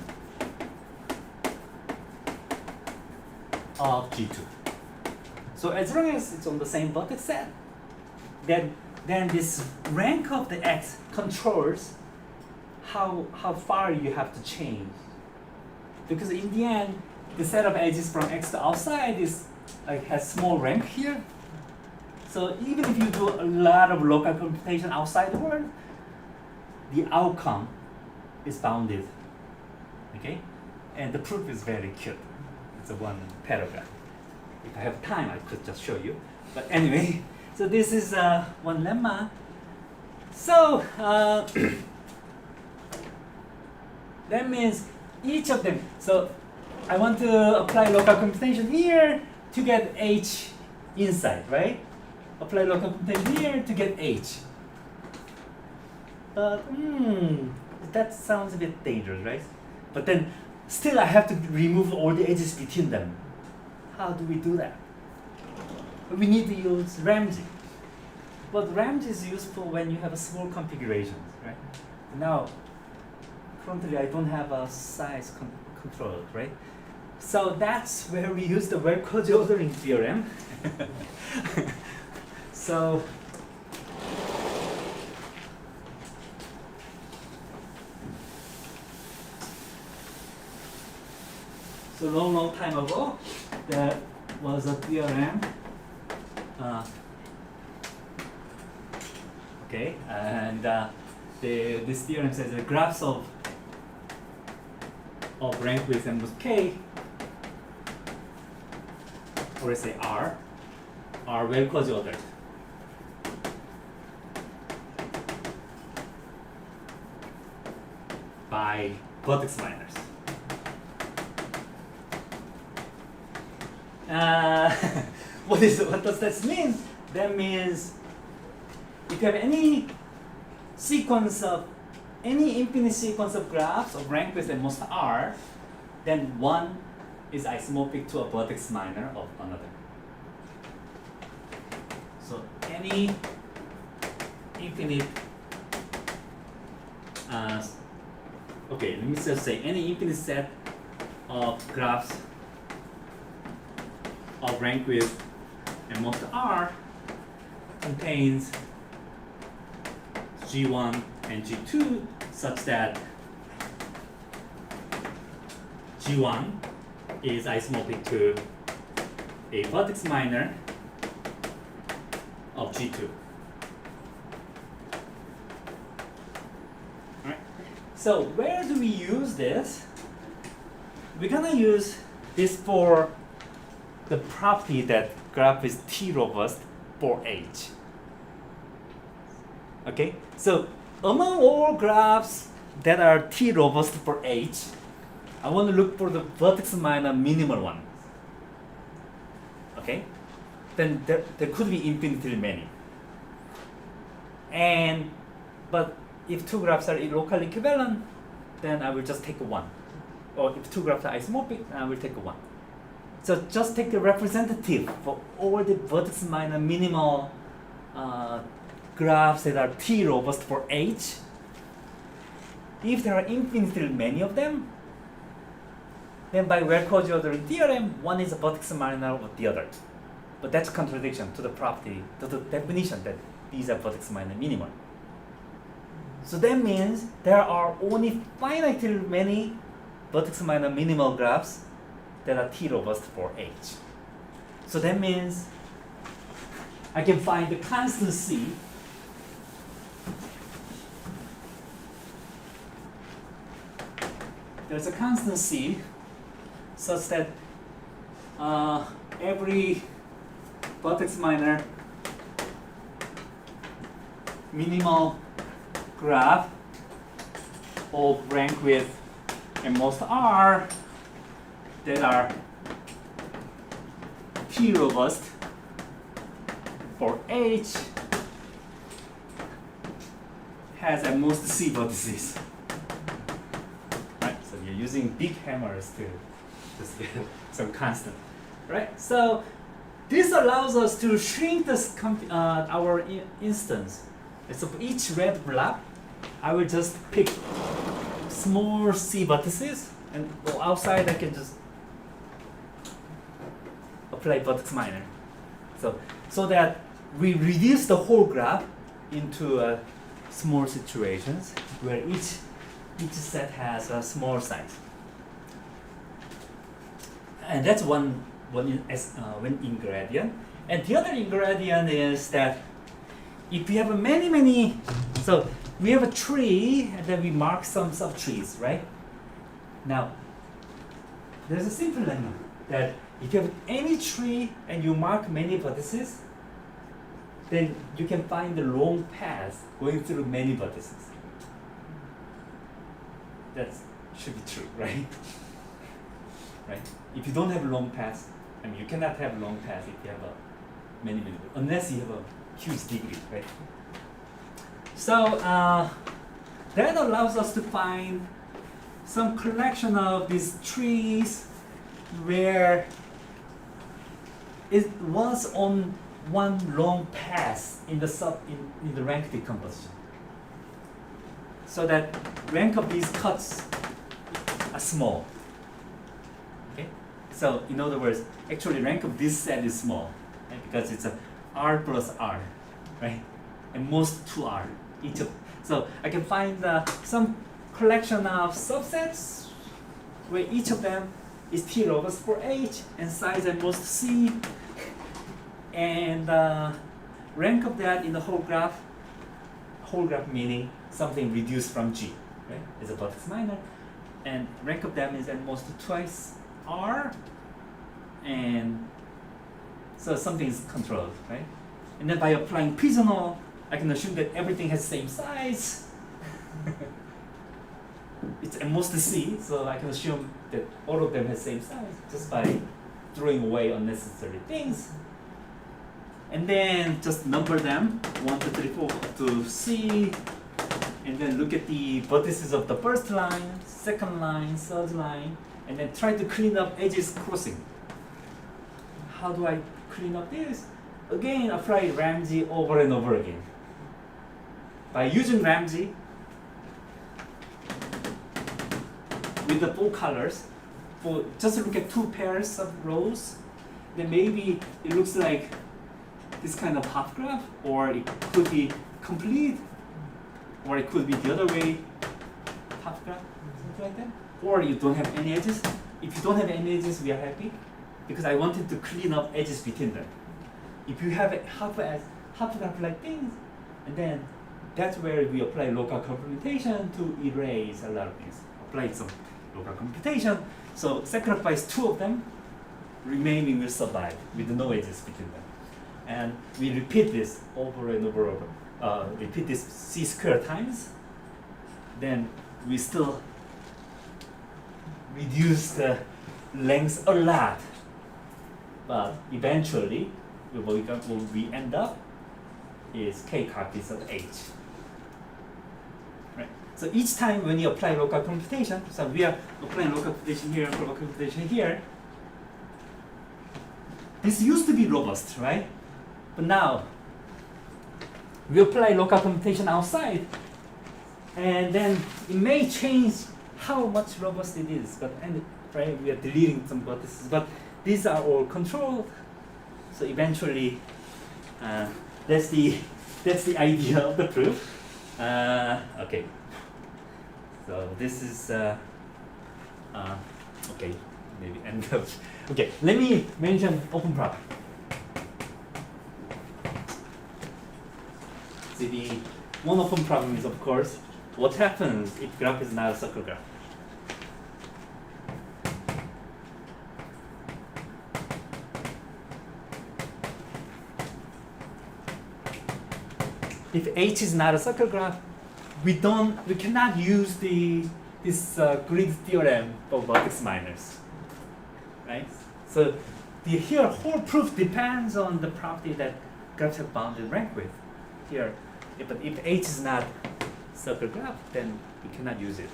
of G2. So as long as it's on the same vertex set, then this rank of the X controls how far you have to change. Because in the end, the set of edges from X to outside is like has small rank here. So even if you do a lot of local computation outside the world, the outcome is bounded. Okay? And the proof is very cute. It's a one paragraph. If I have time, I could just show you. But anyway, so this is one lemma. So that means each of them. So I want to apply local computation here to get H inside, right? Apply local computation here to get H. But that sounds a bit dangerous, right? But then still I have to remove all the edges between them. How do we do that? We need to use Ramsey. But Ramsey is useful when you have a small configurations, right? Now, currently I don't have a size control, right? So that's where we use the well-coded ordering theorem. So long time ago, there was a theorem. Okay, and this theorem says the graphs of rank with m with k, or let's say R, are well quasi-ordered. By vertex-minors. What does that mean? That means if you have any infinite sequence of graphs of rank with at most R, then one is isomorphic to a vertex-minor of another. So any infinite okay, let me just say any infinite set of graphs of rank with and most R contains G1 and G2 such that G1 is isomorphic to a vertex-minor of G2. Alright. So where do we use this? We're gonna use this for the property that graph is T-robust for H. Okay, so among all graphs that are T-robust for H, I want to look for the vertex-minor minimal one. Okay, then there could be infinitely many. But if two graphs are locally equivalent, then I will just take one. Or if two graphs are isomorphic, then I will take one. So just take the representative for all the vertex-minor minimal graphs that are T-robust for H. If there are infinitely many of them, then by well-coded ordering theorem, one is a vertex-minor of the other. But that's contradiction to the property, to the definition that these are vertex-minor minimal. So that means there are only finitely many vertex-minor minimal graphs that are T-robust for H. So that means I can find the constant C there's a constant C such that every vertex-minor minimal graph of rank with and most R that are T-robust for H has at most C vertices. Right? So you're using big hammers to just get some constant. Right? So this allows us to shrink this our instance. So for each red blob, I will just pick small C vertices, and outside I can just apply vertex-minor. So that we reduce the whole graph into small situations where each set has a small size. And that's one ingredient. And the other ingredient is that if we have many, so we have a tree and then we mark some subtrees, right? Now, there's a simple lemma that if you have any tree and you mark many vertices, then you can find the long path going through many vertices. That should be true, right? Right? If you don't have a long path, I mean, you cannot have a long path if you have many, unless you have a huge degree, right? So that allows us to find some collection of these trees where it was on one long path in the rank decomposition. So that rank of these cuts are small. Okay? So in other words, actually rank of this set is small, right? Because it's a R plus R, right? And most 2R each of. So I can find some collection of subsets where each of them is T robust for H and size at most C, and rank of that in the whole graph meaning something reduced from G, right? Is a vertex-minor, and rank of them is at most twice R, and so something is controlled, right? And then by applying Pisonal, I can assume that everything has same size. It's at most C, so I can assume that all of them have same size just by throwing away unnecessary things. And then just number them 1, 2, 3, 4 up to C, and then look at the vertices of the first line, second line, third line, and then try to clean up edges crossing. How do I clean up this? Again, apply Ramsey over and over again. By using Ramsey with the 4 colors, just look at 2 pairs of rows, then maybe it looks like this kind of half graph, or it could be complete, or it could be the other way, half graph, something like that. Or you don't have any edges. If you don't have any edges, we are happy, because I wanted to clean up edges between them. If you have a half graph like things, and then that's where we apply local computation to erase a lot of things. Apply some local computation, so sacrifice 2 of them, remaining will survive with no edges between them. And we repeat this over and over. Repeat this C square times, then we still reduce the length a lot. But eventually, what we end up is K copies of H. Right. So each time when you apply local computation, so we are applying local computation here, local computation here. This used to be robust, right? But now we apply local computation outside, and then it may change how much robust it is. But right, we are deleting some vertices, but these are all controlled. So eventually, that's the idea of the proof. Okay. So this is okay. Maybe end of. Okay. Let me mention open problem. See, the one open problem is, of course, what happens if graph is not a circle graph? If H is not a circle graph, we cannot use this grid theorem for vertex-minors, right? So here whole proof depends on the property that graphs have bounded rank with. Here, but if H is not circle graph, then we cannot use it.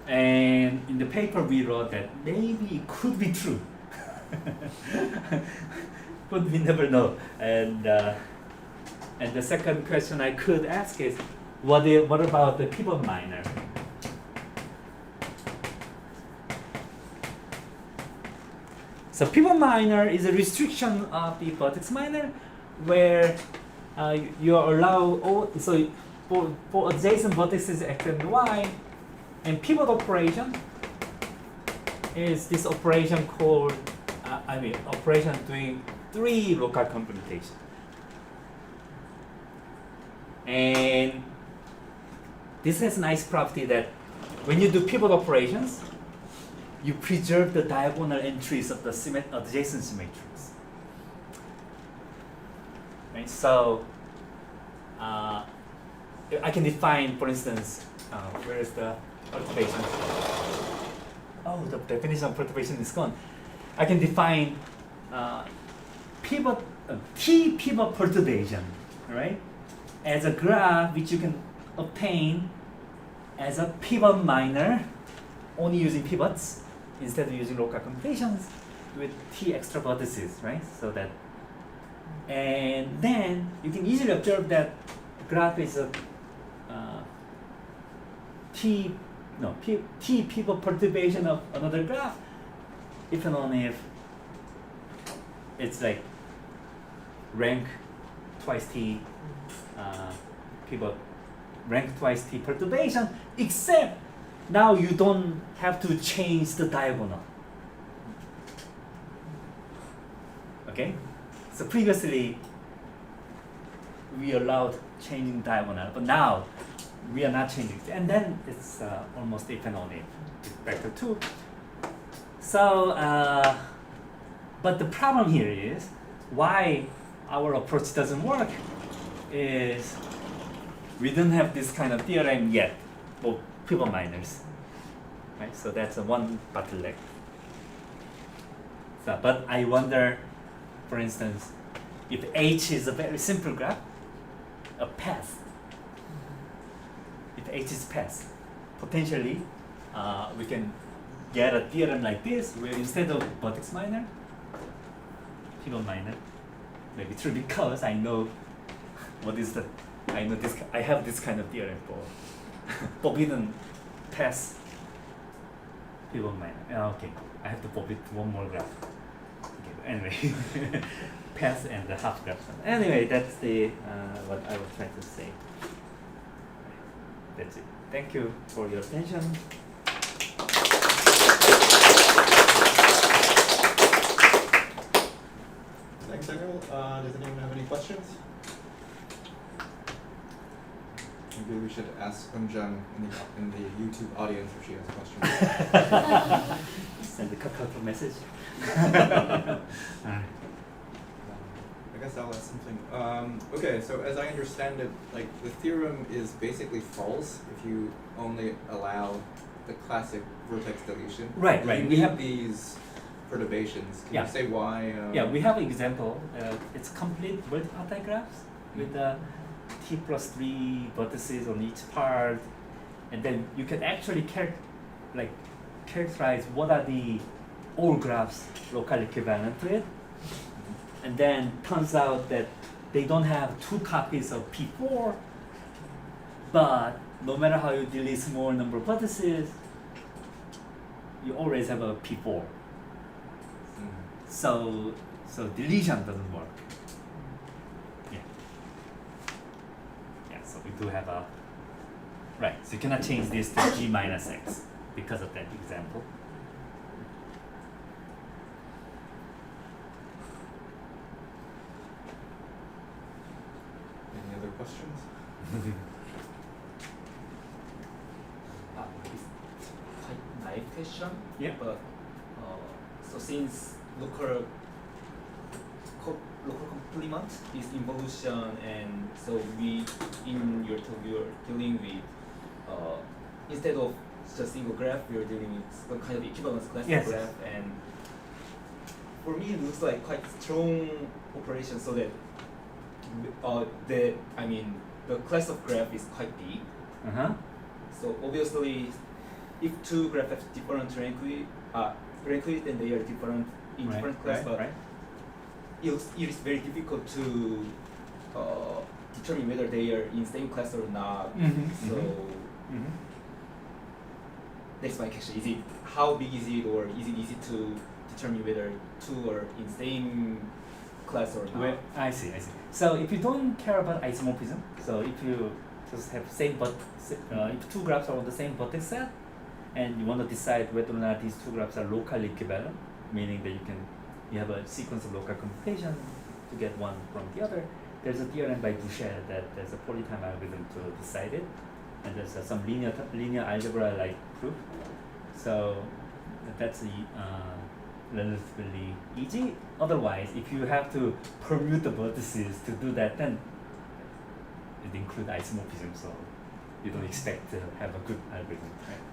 And in the paper we wrote that maybe it could be true, but we never know. And the second question I could ask is, What about the pivot minor? So pivot minor is a restriction of the vertex minor, where you allow all, so for adjacent vertices x and y, and pivot operation is this operation called operation doing 3 local computation. And this has a nice property that when you do pivot operations, you preserve the diagonal entries of the adjacent symmetries. Right? So I can define, for instance, where is the perturbation? Oh, the definition of perturbation is gone. I can define T pivot perturbation, right, as a graph which you can obtain as a pivot minor, only using pivots instead of using local computations with T extra vertices, right? So that, and then you can easily observe that graph is a T pivot perturbation of another graph, if and only if it's like rank twice T pivot, rank twice T perturbation, except now you don't have to change the diagonal. Okay? So previously we allowed changing diagonal, but now we are not changing it. And then it's almost if and only if vector 2. So, but the problem here is why our approach doesn't work is we don't have this kind of theorem yet for pivot minors, right? So that's a one bottleneck. So, but I wonder, for instance, if H is a very simple graph, a path. If H is path, potentially we can get a theorem like this, where instead of vertex minor, pivot minor, maybe true because I know what is the, I know this, I have this kind of theorem for forbidden path pivot minor. Okay, I have to forbid one more graph. Okay, anyway, path and the half graph. Anyway, that's the what I was trying to say. That's it. Thank you for your attention. Thanks, Daniel. Does anyone have any questions? Maybe we should ask Eun-jung in the YouTube audience if she has questions. Send a Kakao message. I guess I'll ask something. Okay, so as I understand it, like the theorem is basically false if you only allow the classic vertex deletion. Right, You right. need We have these perturbations. Can Yeah. you say why? yeah, we have an example. It's complete multipartite graphs with T plus 3 vertices on each part, and then you can actually characterize what are the all graphs locally equivalent to it. And then turns out that they don't have 2 copies of P4, but no matter how you delete small number of vertices, you always have a P4. So deletion doesn't work. Yeah. Yeah, so we do have a, right, so you cannot change this to G minus X because of that example. Any other questions? It's quite naive question. Yeah. But so since local complement is involution, and so we in your talk we are dealing with instead of just single graph, we are dealing with some kind of equivalence class Yes. graph, and for me it looks like quite strong operation, so that the class of graph is quite big. So obviously, if 2 graphs have different rank width, then they are different in different class, but right. it is very difficult to determine whether they are in same class or not. So that's my question. Is it how big is it, or is it easy to determine whether two are in same class or not? Well, I see. So if you don't care about isomorphism, so if you just have same but if two graphs are on the same vertex set, and you want to decide whether or not these two graphs are locally equivalent, meaning that you have a sequence of local computation to get one from the other. There's a theorem by Boucher that there's a polytime algorithm to decide it, and there's some linear algebra like proof. So that's relatively easy. Otherwise, if you have to permute the vertices to do that, then it includes isomorphism, so you don't expect to have a good algorithm, right?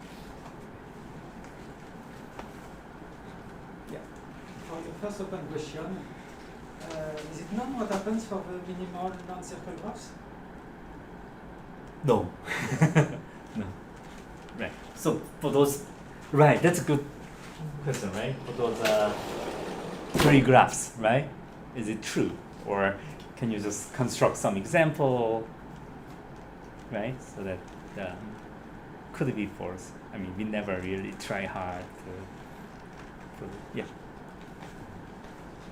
Yeah. For the first open question, is it known what happens for the minimal non-circle graphs? No. No. Right. So for those, right, that's a good question, right? For those three graphs, right? Is it true? Or can you just construct some example, right? So that could it be false? I mean, we never really try hard to prove it. Yeah.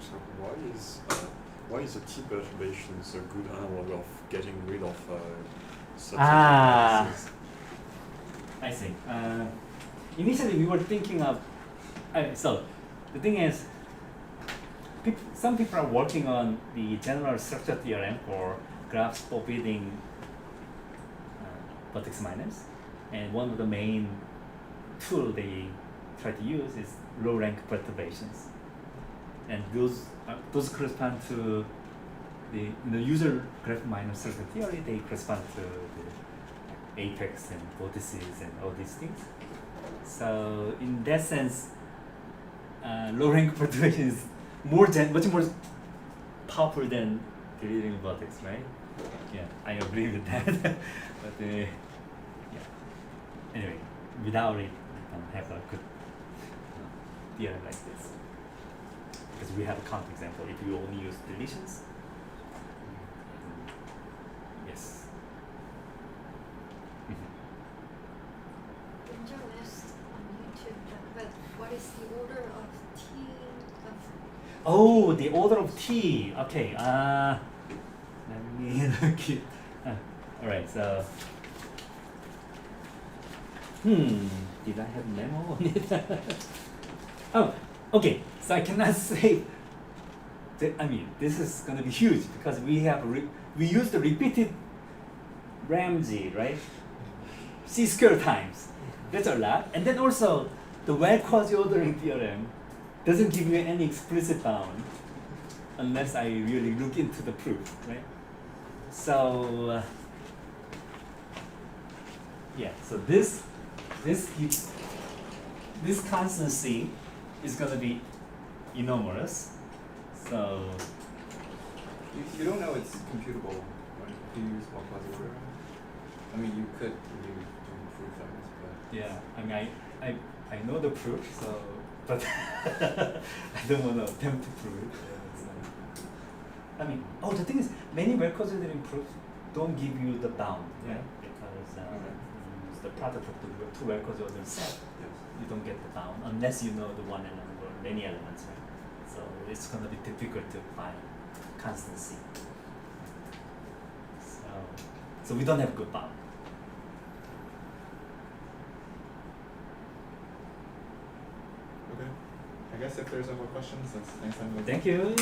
So why is a T perturbation a good analog of getting rid of such analysis? I see. Initially, we were thinking of. So, the thing is, some people are working on the general structure theorem for graphs forbidding vertex-minors, and one of the main tool they try to use is low-rank perturbations, and those correspond to the usual graph minor structure theory. They correspond to the apex and vortices and all these things. So in that sense, low-rank perturbation is much more powerful than deleting vertex, right? Yeah, I agree with that. But yeah. Anyway, without it, we don't have a good theorem like this, because we have a counterexample. If you only use deletions, yes. Interest on YouTube, but what is the order of T of? Oh, the order of T. Okay. Let me look it. All right. So. Did I have memo on it? Oh, okay. So I cannot say. I mean, this is going to be huge because we have we use the repeated Ramsey, right? C squared times. That's a lot. And then also the well quasi-ordering theorem doesn't give you any explicit bound unless I really look into the proof, right? So yeah. So this gives this constancy is going to be enormous. So you don't know it's computable when you use one quasi-ordering. I mean, you could if you do proof things, but yeah, I mean, I know the proof, so but I don't want to attempt to prove it. I mean, the thing is, many well-considered proofs don't give you the bound, right? Because you use the product of the two well-considered set. You don't get the bound unless you know the one element or many elements, right? So it's going to be difficult to find constancy. So we don't have good bound. okay. I guess if there's no more questions, that's next time. Thank you.